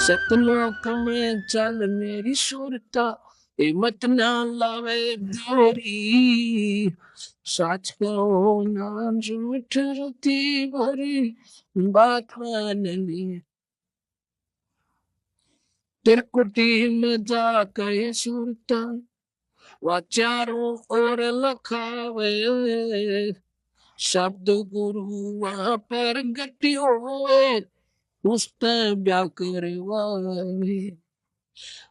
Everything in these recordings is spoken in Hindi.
सतलोक में चल मेरी सुरता, हिम्मत ना लावे देरी। सच कहो ना झूठ रती भरी, बात मान ली। तेरे कुटी में जाकर ये सुरता, वह चारों ओर लखावे। शब्द गुरु वहां पर गति होए, उसते व्याकर वाले।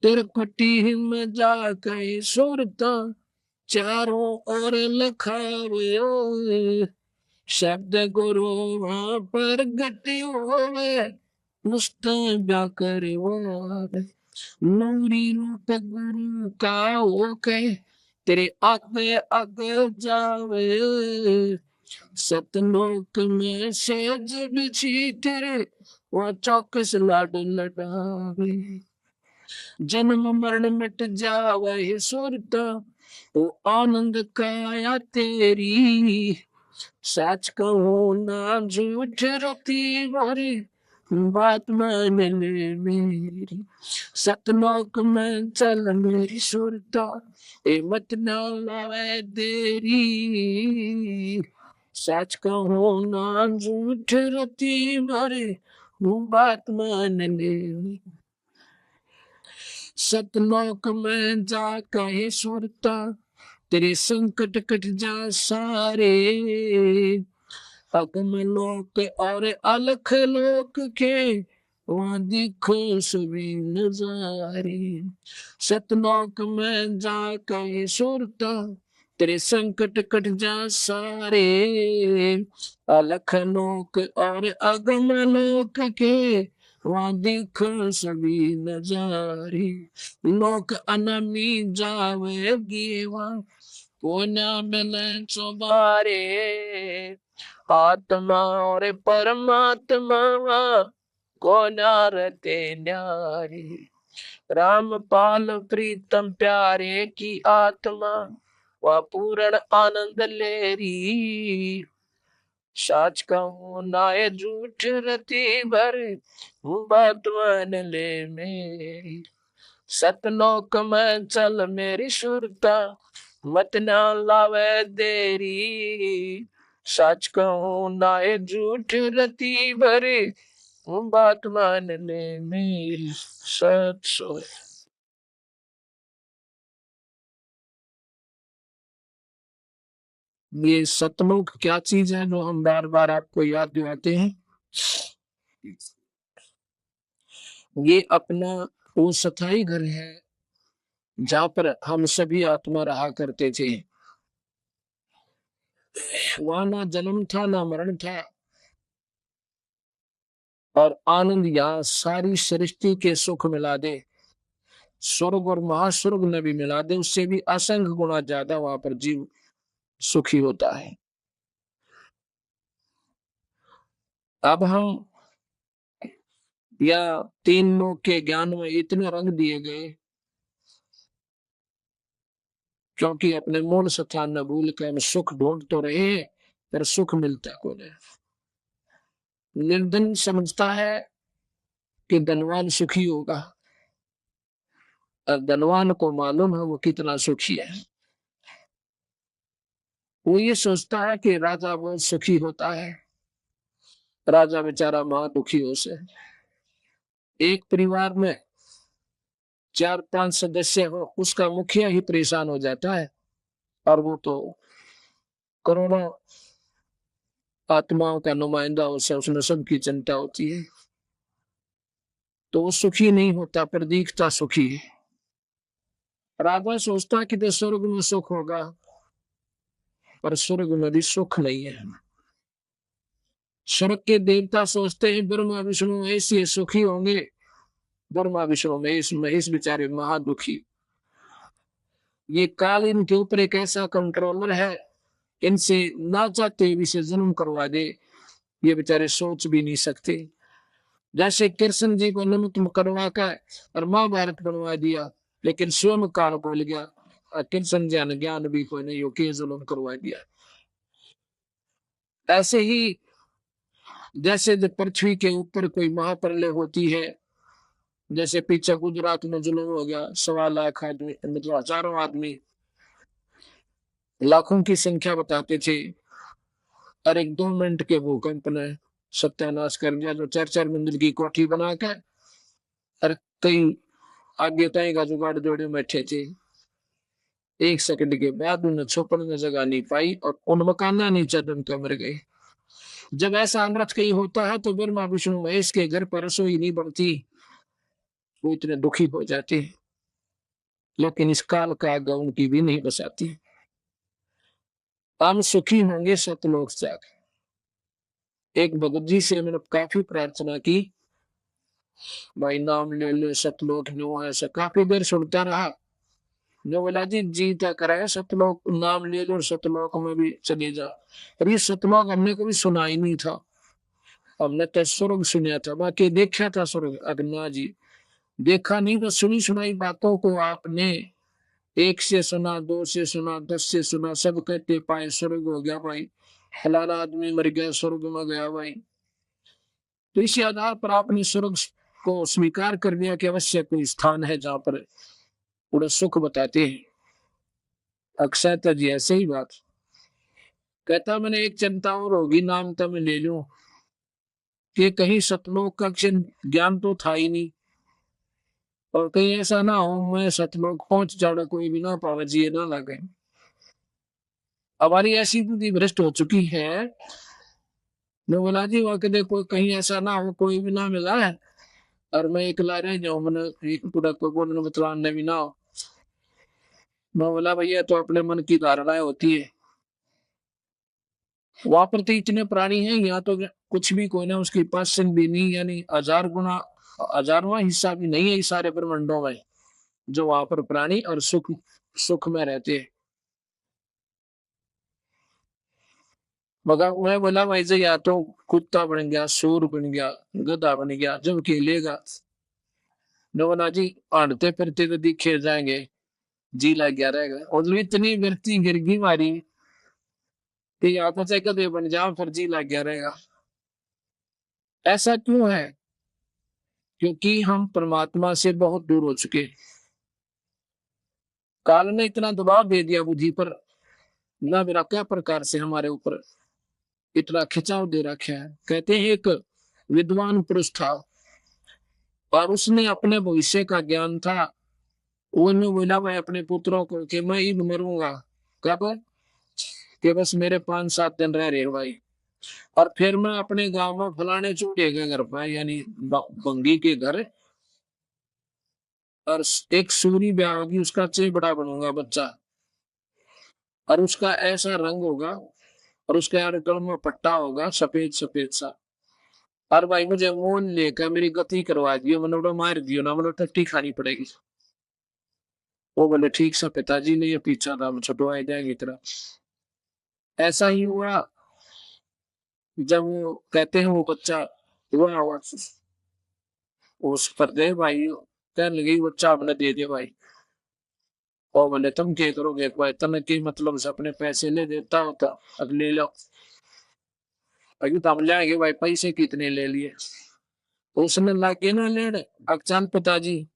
तेरे कुटी में जाकर सुरता, चारों ओर लखावे। शब्द गुरु वहां पर गति होवे, उसते व्याकर वाले। नूरी रूप गुरु का होके, तेरे आगे आगे जावे। सतलोक में से जब छी तेरे, वहाँ चौकस लाड लडावे। जन्म मरण मिट जावे ये सुरता, वो आनंद काया तेरी। सच कहो ना झूठ रती भरी, बात मान ले मेरी। सतलोक में चल मेरी सुरता, हिम्मत ना लावे देरी। सच कहो ना झूठ रती भरी, बात मान ले मेरी। सतलोक में जा कहे सुरता, तेरे संकट कट जा सारे। अगम लोक और अलख लोक के, वहां देखो सभी नजारे। सतलोक में जा कहे सुरता, तेरे संकट कट जा सारे। अलख लोक और अगम लोक के, वहां देखो सभी नजारे। लोक अनमी जावेगी वहां, कोना मिले चुबारे। आत्मा और परमात्मा कोना रते न्यारी। रामपाल प्रीतम प्यारे की आत्मा, वह पूर्ण आनंद लेरी। साच कहूं नाय झूठ रती भर, बात मान ले मेरी। सतलोक में चल मेरी सुरता, मत ना लावे देरी। सच कहूं नाय झूठ रती भरी, बात मान ले मेरी। सत सोए। ये सतलोक क्या चीज है जो हम बार बार आपको याद दिलाते हैं? ये अपना वो स्थायी घर है जहां पर हम सभी आत्मा रहा करते थे। वहां ना जन्म था ना मरण था, और आनंद यहाँ सारी सृष्टि के सुख मिला दे, स्वर्ग और महास्वर्ग में भी मिला दे, उससे भी असंख्य गुना ज्यादा वहां पर जीव सुखी होता है। अब हम या तीन लोग के ज्ञान में इतने रंग दिए गए, क्योंकि अपने मूल स्थान न भूल के हम सुख ढूंढ तो रहे हैं, पर सुख मिलता को नहीं। निर्धन समझता है कि धनवान सुखी होगा, और धनवान को मालूम है वो कितना सुखी है। वो ये सोचता है कि राजा बहुत सुखी होता है, राजा बेचारा महा दुखी हो से। एक परिवार में 4-5 सदस्य हो, उसका मुखिया ही परेशान हो जाता है, और वो तो करोड़ों आत्माओं का नुमाइंदा होता है, उसमें सबकी चिंता होती है, तो वो सुखी नहीं होता, पर दिखता सुखी है। राजा सोचता है कि स्वर्ग में सुख होगा, पर स्वर्ग में भी सुख नहीं है। स्वर्ग के देवता सोचते हैं ब्रह्मा विष्णु ऐसे सुखी होंगे, ब्रह्मा विष्णु महेश महेश बेचारे महादुखी। ये काल इनके ऊपर एक ऐसा कंट्रोलर है, इनसे ना चाहते हुए इसे जन्म करवा दे, ये बेचारे सोच भी नहीं सकते। जैसे कृष्ण जी को नमक करवा कर और महाभारत बनवा दिया, लेकिन स्वयं काल बोल गया, और कृष्ण ज्ञान ज्ञान भी कोई नहीं हो के जुल्म करवा दिया। ऐसे ही जैसे जब पृथ्वी के ऊपर कोई महाप्रलय होती है, जैसे पीछे गुजरात में जुल्म हो गया, 1.25 लाख आदमी, मतलब हजारों आदमी, लाखों की संख्या बताते थे, और एक 2 मिनट के भूकंप ने सत्यानाश कर दिया। जो 4-4 मंजिल की कोठी बना के और कई आगे तय का जुगाड़ जोड़े बैठे थे, 1 सेकंड के बाद उन्हें छुपने में जगह नहीं पाई और उन मकाना नीचे दम के मर गए। जब ऐसा अनर्थ कहीं होता है तो ब्रह्मा विष्णु महेश के घर पर रसोई नहीं बनती, वो इतने दुखी हो जाते हैं, लेकिन इस काल का आज्ञा उनकी भी नहीं बसाती। हम सुखी होंगे सतलोक जाकर। एक भगत जी से मैंने काफी प्रार्थना की, भाई नाम ले ले सतलोक नो, ऐसा काफी देर सुनता रहा। जो बोला जी जीता कराए सतलोक, नाम ले लो सतलोक में भी चले जा। और ये सतलोक हमने कभी सुना ही नहीं था, हमने तो स्वर्ग सुना था, बाकी देखा था स्वर्ग अग्ना जी, देखा नहीं। तो सुनी सुनाई बातों को आपने 1 से सुना, 2 से सुना, 10 से सुना, सब कहते पाए स्वर्ग हो गया भाई, फलाना आदमी मर गया स्वर्ग में गया भाई। तो इसी आधार पर आपने स्वर्ग को स्वीकार कर दिया कि अवश्य कोई स्थान है जहां पर पूरा सुख बताते हैं। अक्षय जी ऐसे ही बात कहता, मैंने एक चिंता और होगी, नाम तो मैं ले लूं कि कहीं सतलोक का ज्ञान तो था ही नहीं, और कहीं ऐसा ना हो मैं सतलोक पहुंच जाऊंगा कोई भी ना पावे, जी ना लगे। हमारी ऐसी बुद्धि भ्रष्ट हो चुकी है। मैं बोला जी वहां के कोई कहीं ऐसा ना हो कोई भी ना मिला है और मैं एकला रह जाऊं, मैंने पूरा कोई बोलने बतलाने भी ना हो। मैं बोला भैया तो अपने मन की धारणाएं होती है, वहां पर तो इतने प्राणी हैं, यहाँ तो कुछ भी कोई ना उसकी 5% भी नहीं, यानी 1000 गुना 1000वां हिस्सा भी नहीं है इस सारे ब्रह्मांडों में जो वहां पर प्राणी और सुख सुख में रहते हैं। मगर मैं बोला भाई जी या तो कुत्ता बन गया, सूर बन गया, गधा बन गया, जब खेलेगा बोला जी आड़ते फिरते तो दिखे जाएंगे, जी लग गया रहेगा। और इतनी व्यक्ति गिरगी मारी कि या तो चाहे गधे बन जाओ फिर जी लग गया रहेगा। ऐसा क्यों है? क्योंकि हम परमात्मा से बहुत दूर हो चुके। काल ने इतना दबाव दे दिया बुद्धि पर, ना मेरा क्या प्रकार से हमारे ऊपर इतना खिंचाव दे रखा है। कहते हैं एक विद्वान पुरुष था और उसने अपने भविष्य का ज्ञान था। उन्होंने बोला मैं अपने पुत्रों को कि मैं ही मरूंगा, कब कि बस मेरे 5-7 दिन रह रहे भाई, और फिर मैं अपने गांव में फलाने चूड़े के घर पर, यानी बंगी के घर, और एक सूरी ब्याह होगी, उसका चेबड़ा बनूंगा बच्चा, और उसका ऐसा रंग होगा और उसके यार गल में पट्टा होगा सफेद सफेद सा। और भाई मुझे मोन लेकर मेरी गति करवा दियो, मैंने मार दियो ना, मैंने टट्टी खानी पड़ेगी। वो बोले ठीक सा पिताजी ने ये पीछा था, छुटवाए जाएंगे तेरा। ऐसा ही हुआ। जब वो कहते हैं वो बच्चा हुआ हुआ उस पर दे भाई, कहने लगी बच्चा हमने दे दिया भाई। और बोले तुम क्या करोगे भाई, तने की मतलब से अपने पैसे ले देता होता, अब ले लो। अभी तो हम जाएंगे भाई, पैसे कितने ले लिए। उसने लाके ना लेने अचानक पिताजी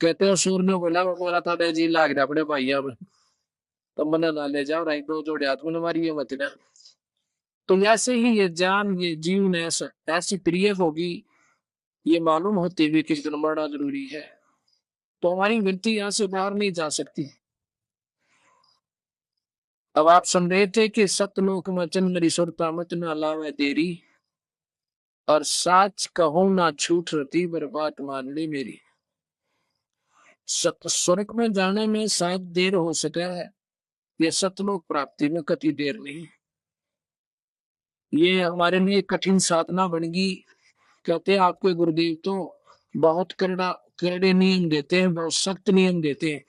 कहते हो सूर ने बोला, वो बोला था जी लाग रहा अपने भाई अब, तो मैंने ना ले जाओ राई, 2 जोड़े हाथ में मारी है मत ना। तो ऐसे ही ये जान ये जीवन ऐसा ऐसी प्रिय होगी, ये मालूम होती हुई कि कितना बड़ा जरूरी है, तो हमारी वृत्ति यहाँ से बाहर नहीं जा सकती। अब आप सुन रहे थे कि सतलोक में चंद्री सुरता मत न लावे तेरी, और साच कहो ना छूट रती बर्बाद मान ली मेरी। सत स्वर्ग में जाने में शायद देर हो सका है, ये सतलोक प्राप्ति में कति देर नहीं। ये हमारे लिए कठिन साधना बनेगी। कहते हैं आपके गुरुदेव तो बहुत करड़े नियम देते हैं, बहुत सख्त नियम देते हैं।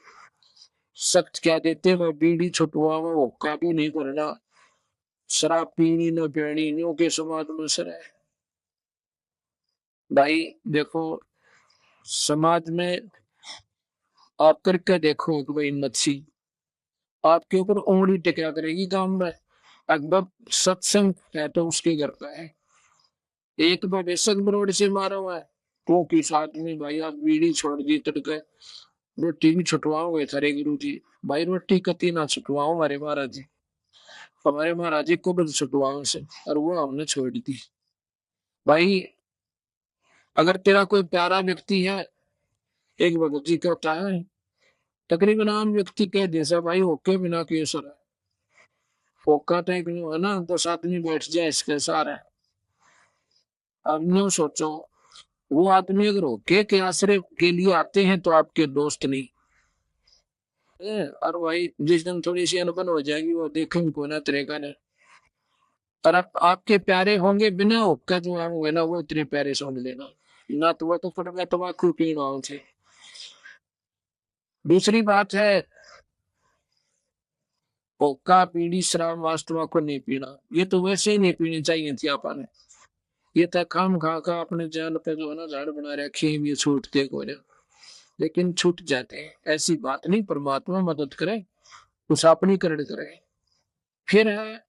सख्त क्या देते हैं? वो बीड़ी छुटवाओ, हुक्का भी नहीं करना, शराब पीनी न पीनी, न्यू के समाज में सर है। भाई देखो समाज में आप करके देखो कि भाई नच्छी आपके ऊपर उंगली टिका करेगी काम में। अकबर सत्संग है तो उसके घर का है, एक तो बेशक बरोड़ से मारा हुआ है, तो की साथ में भाई आप बीड़ी छोड़ दी तड़के रोटी भी छुटवाओगे थारे गुरु जी। भाई रोटी कती ना छुटवाओ हमारे महाराज जी, हमारे महाराज जी को भी छुटवाओ से, और वो हमने छोड़ दी। भाई अगर तेरा कोई प्यारा व्यक्ति है, एक भगत जी कहता है तकरीबन आम व्यक्ति कह जैसा भाई होके बिना केसर है, फोका टाइप है ना, 10 आदमी बैठ जाए इसके सारे। अब न्यू सोचो, वो आदमी अगर होके के आश्रय के लिए आते हैं तो आपके दोस्त नहीं और भाई जिस दिन थोड़ी सी अनबन हो जाएगी वो देखेंगे कोई ना तरीका ने, और आपके प्यारे होंगे बिना होका जो होंगे ना वो इतने प्यारे समझ लेना ना, तो वो तो फट तम्बाकू पीना थे। दूसरी बात है हुक्का बीड़ी शराब वास्तव को नहीं पीना, ये तो वैसे ही नहीं पीनी चाहिए थी आपने। ये तो काम खा का अपने जान पे जो है ना झाड़ बना रखे हैं, ये छूटते को ना, लेकिन छूट जाते हैं, ऐसी बात नहीं। परमात्मा मदद करे, कुछ अपनी करण करे। फिर है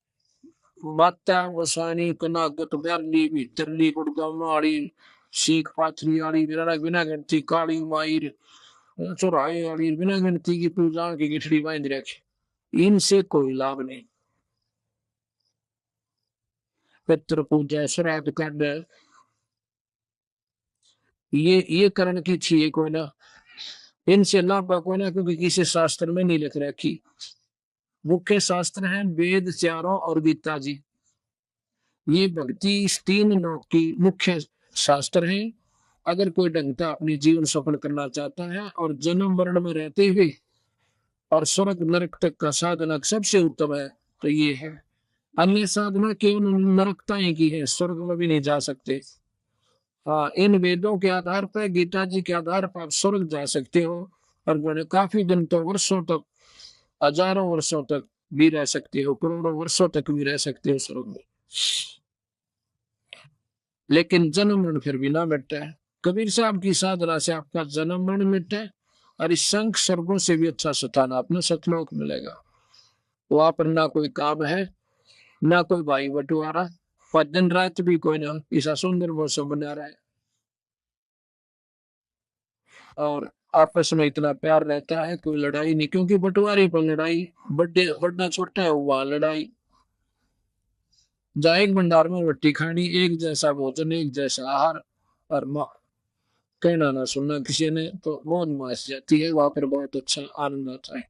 माता वसानी कनागत बैरली भीतरली गुड़गामाड़ी सीख पाथरी आड़ी बिना बिना गिनती काली मायर चौराहे वाली बिना गिनती की पूजा की गिठड़ी बांध रखे, इनसे कोई लाभ नहीं। पितृ पूजा श्राद्ध कर ये करण की चाहिए कोई ना, इनसे लाभ का कोई ना, क्योंकि किसी शास्त्र में नहीं लिख रखी। मुख्य शास्त्र है वेद चारों और गीता जी, ये भक्ति इस 3 लोक की मुख्य शास्त्र है। अगर कोई ढंगता अपनी जीवन सफल करना चाहता है और जन्म वर्ण में रहते हुए और स्वर्ग नरक तक का साधना सबसे उत्तम है तो ये है। अन्य साधना केवल नरकताएं की है, स्वर्ग में भी नहीं जा सकते। हाँ, इन वेदों के आधार पर गीता जी के आधार पर आप स्वर्ग जा सकते हो, और मैंने काफी दिन तो वर्षों तक हजारों वर्षों तक भी रह सकते हो, करोड़ों वर्षों तक भी रह सकते हो स्वर्ग में। लेकिन जन्म मरण फिर भी ना मिटता है। कबीर साहब की साधना से आपका जन्म मरण मिटता है, और इस संख स्वर्गों से भी अच्छा स्थान आपने सतलोक मिलेगा। वहां पर ना कोई काम है, ना कोई भाई बंटवारा, पर दिन रात भी कोई ना ऐसा सुंदर मौसम बना रहा है, और आपस में इतना प्यार रहता है, कोई लड़ाई नहीं। क्योंकि बंटवारे पर लड़ाई, बड़े बड़ा छोटा है वहां लड़ाई। जहाँ एक भंडार में रोटी खानी, एक जैसा भोजन, एक जैसा आहार, और कहना ना सुनना किसी ने, तो मौज मास जाती है वहां पर, बहुत अच्छा आनंद आता है।